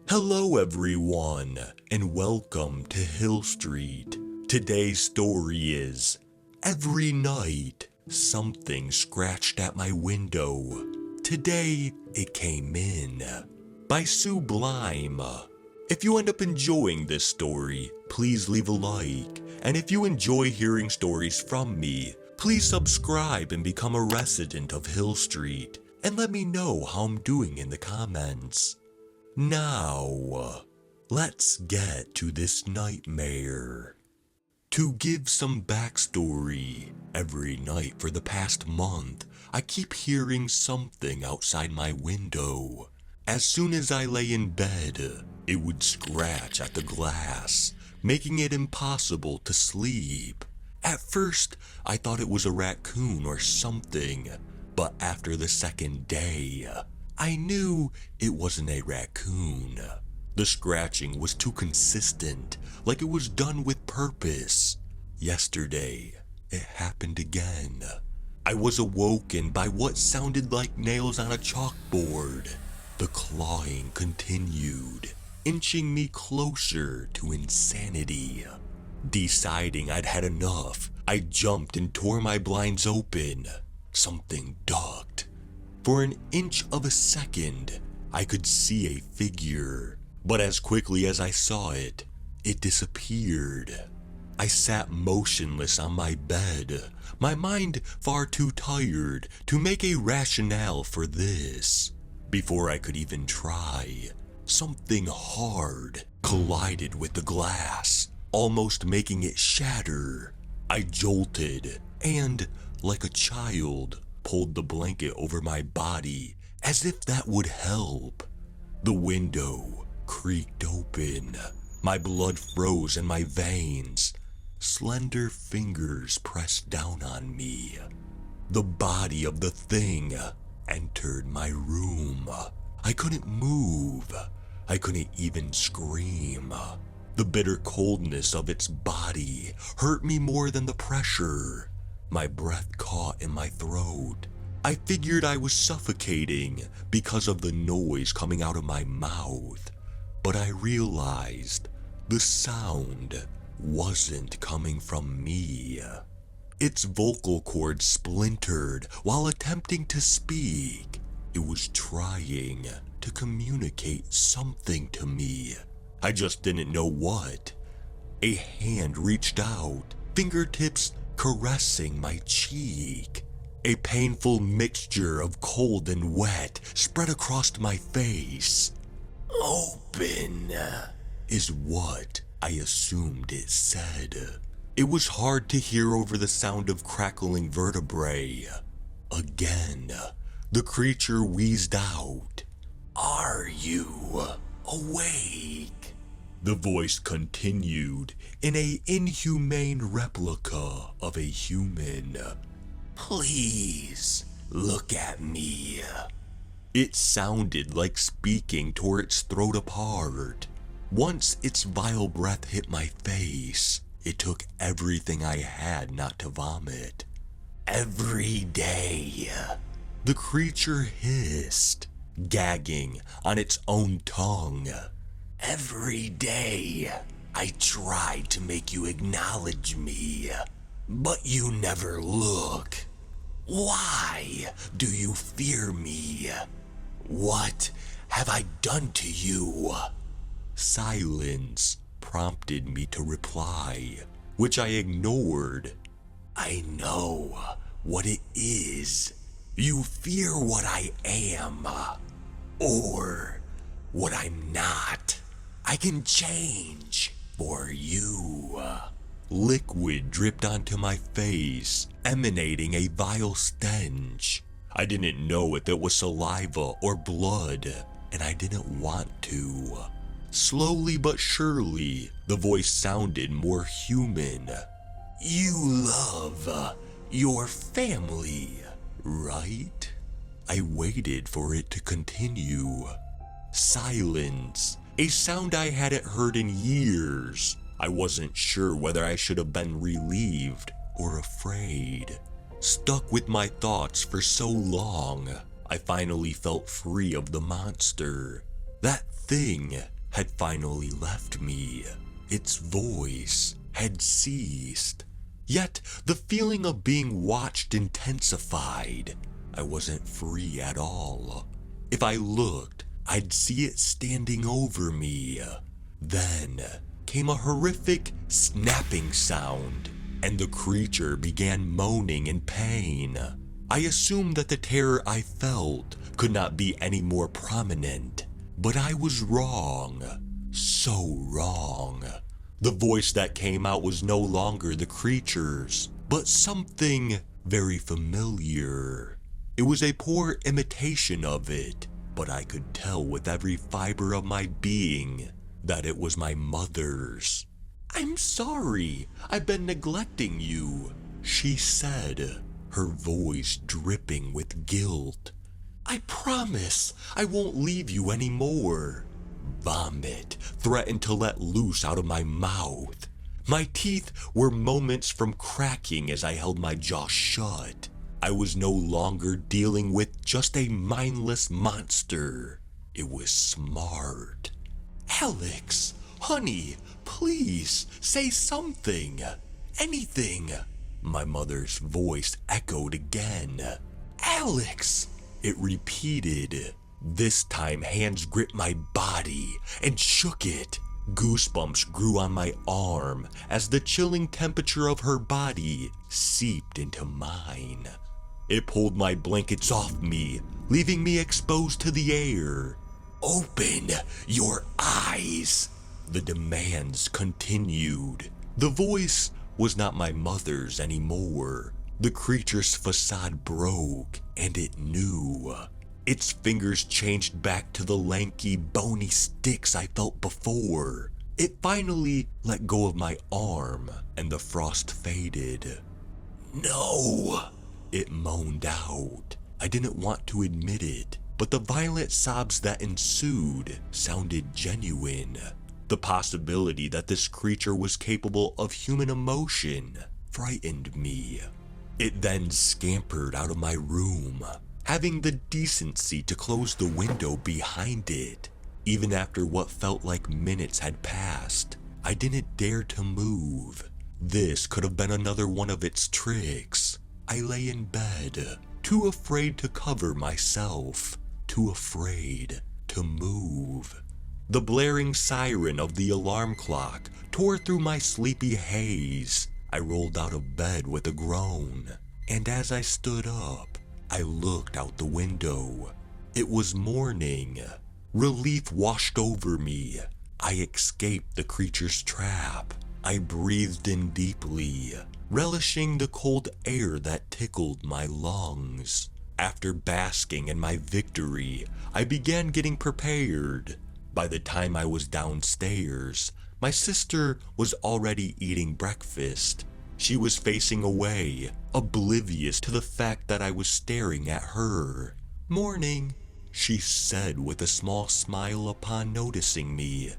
Hello everyone, and welcome to Hill Street. Today's story is Every Night Something Scratched at My Window. Today it came in by Sublime. If you end up enjoying this story, please leave a like. And if you enjoy hearing stories from me, please subscribe and become a resident of Hill Street. And let me know how I'm doing in the comments. Now, let's get to this nightmare. To give some backstory, every night for the past month, I keep hearing something outside my window. As soon as I lay in bed, it would scratch at the glass, making it impossible to sleep. At first, I thought it was a raccoon or something, but after the second day, I knew it wasn't a raccoon. The scratching was too consistent, like it was done with purpose. Yesterday, it happened again. I was awoken by what sounded like nails on a chalkboard. The clawing continued, inching me closer to insanity. Deciding I'd had enough, I jumped and tore my blinds open. Something ducked. For an inch of a second, I could see a figure, but as quickly as I saw it, it disappeared. I sat motionless on my bed, my mind far too tired to make a rationale for this. Before I could even try, something hard collided with the glass, almost making it shatter. I jolted and, like a child, pulled the blanket over my body as if that would help. The window creaked open. My blood froze in my veins. Slender fingers pressed down on me. The body of the thing entered my room. I couldn't move. I couldn't even scream. The bitter coldness of its body hurt me more than the pressure. My breath caught in my throat. I figured I was suffocating because of the noise coming out of my mouth. But I realized the sound wasn't coming from me. Its vocal cords splintered while attempting to speak. It was trying to communicate something to me. I just didn't know what. A hand reached out, fingertips caressing my cheek. A painful mixture of cold and wet spread across my face. "Open," is what I assumed it said. It was hard to hear over the sound of crackling vertebrae. Again, the creature wheezed out. "Are you awake?" The voice continued in an inhumane replica of a human. "Please, look at me." It sounded like speaking tore its throat apart. Once its vile breath hit my face, it took everything I had not to vomit. "Every day," the creature hissed, gagging on its own tongue. "Every day, I tried to make you acknowledge me, but you never look. Why do you fear me? What have I done to you?" Silence prompted me to reply, which I ignored. "I know what it is. You fear what I am, or what I'm not. I can change for you." Liquid dripped onto my face, emanating a vile stench. I didn't know if it was saliva or blood, and I didn't want to. Slowly but surely, the voice sounded more human. "You love your family, right?" I waited for it to continue. Silence, a sound I hadn't heard in years. I wasn't sure whether I should have been relieved or afraid. Stuck with my thoughts for so long, I finally felt free of the monster. That thing had finally left me. Its voice had ceased. Yet the feeling of being watched intensified. I wasn't free at all. If I looked, I'd see it standing over me. Then came a horrific snapping sound, and the creature began moaning in pain. I assumed that the terror I felt could not be any more prominent, but I was wrong. So wrong. The voice that came out was no longer the creature's, but something very familiar. It was a poor imitation of it, but I could tell with every fiber of my being that it was my mother's. "I'm sorry, I've been neglecting you," she said, her voice dripping with guilt. "I promise I won't leave you anymore." Vomit threatened to let loose out of my mouth. My teeth were moments from cracking as I held my jaw shut. I was no longer dealing with just a mindless monster. It was smart. "Alex, honey, please say something. Anything." My mother's voice echoed again. "Alex," it repeated. This time hands gripped my body and shook it. Goosebumps grew on my arm as the chilling temperature of her body seeped into mine. It pulled my blankets off me, leaving me exposed to the air. "Open your eyes," the demands continued. The voice was not my mother's anymore. The creature's facade broke, and it knew. Its fingers changed back to the lanky, bony sticks I felt before. It finally let go of my arm, and the frost faded. "No," it moaned out. I didn't want to admit it, but the violent sobs that ensued sounded genuine. The possibility that this creature was capable of human emotion frightened me. It then scampered out of my room, having the decency to close the window behind it. Even after what felt like minutes had passed, I didn't dare to move. This could have been another one of its tricks. I lay in bed, too afraid to cover myself, too afraid to move. The blaring siren of the alarm clock tore through my sleepy haze. I rolled out of bed with a groan, and as I stood up, I looked out the window. It was morning. Relief washed over me. I escaped the creature's trap. I breathed in deeply, relishing the cold air that tickled my lungs. After basking in my victory, I began getting prepared. By the time I was downstairs, my sister was already eating breakfast. She was facing away, oblivious to the fact that I was staring at her. "Morning," she said with a small smile upon noticing me.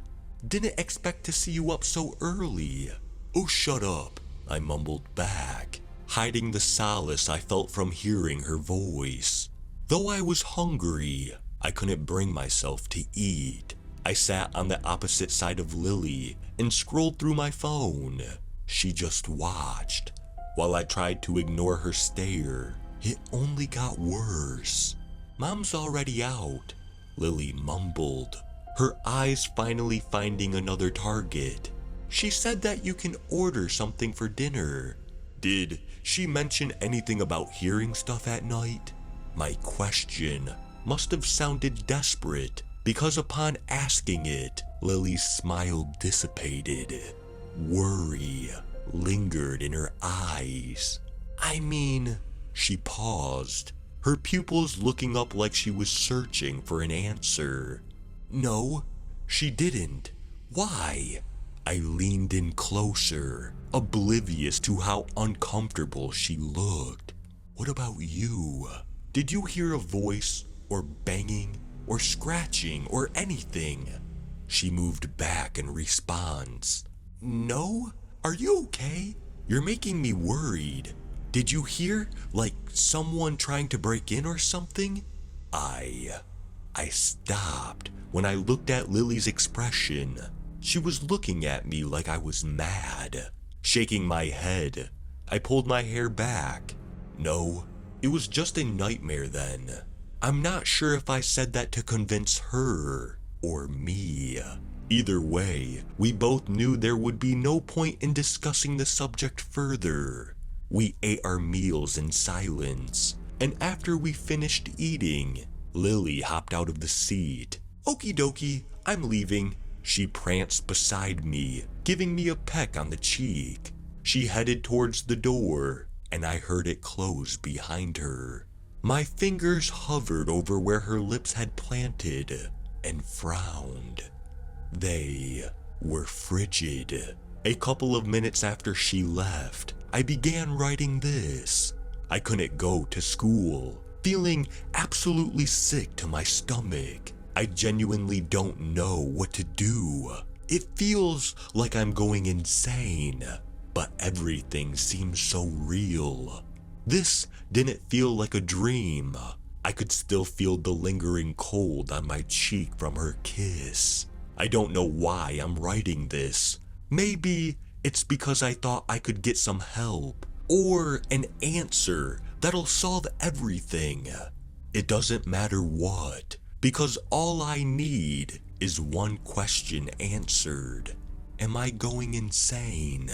"Didn't expect to see you up so early." "Oh, shut up," I mumbled back, hiding the solace I felt from hearing her voice. Though I was hungry, I couldn't bring myself to eat. I sat on the opposite side of Lily and scrolled through my phone. She just watched. While I tried to ignore her stare, it only got worse. "Mom's already out," Lily mumbled, her eyes finally finding another target. "She said that you can order something for dinner." Did she mention anything about hearing stuff at night? My question must have sounded desperate, because upon asking it, Lily's smile dissipated. Worry lingered in her eyes. "I mean," she paused, her pupils looking up like she was searching for an answer. "No, she didn't. Why?" I leaned in closer, oblivious to how uncomfortable she looked. "What about you? Did you hear a voice, or banging, or scratching, or anything?" She moved back in response. "No? Are you okay? You're making me worried. Did you hear, like, someone trying to break in or something?" I I stopped when I looked at Lily's expression. She was looking at me like I was mad. Shaking my head, I pulled my hair back. No, it was just a nightmare then. I'm not sure if I said that to convince her or me. Either way, we both knew there would be no point in discussing the subject further. We ate our meals in silence, and after we finished eating, Lily hopped out of the seat. "Okie dokie, I'm leaving." She pranced beside me, giving me a peck on the cheek. She headed towards the door, and I heard it close behind her. My fingers hovered over where her lips had planted and frowned. They were frigid. A couple of minutes after she left, I began writing this. I couldn't go to school, feeling absolutely sick to my stomach. I genuinely don't know what to do. It feels like I'm going insane, but everything seems so real. This didn't feel like a dream. I could still feel the lingering cold on my cheek from her kiss. I don't know why I'm writing this. Maybe it's because I thought I could get some help or an answer that'll solve everything. It doesn't matter what, because all I need is one question answered. Am I going insane?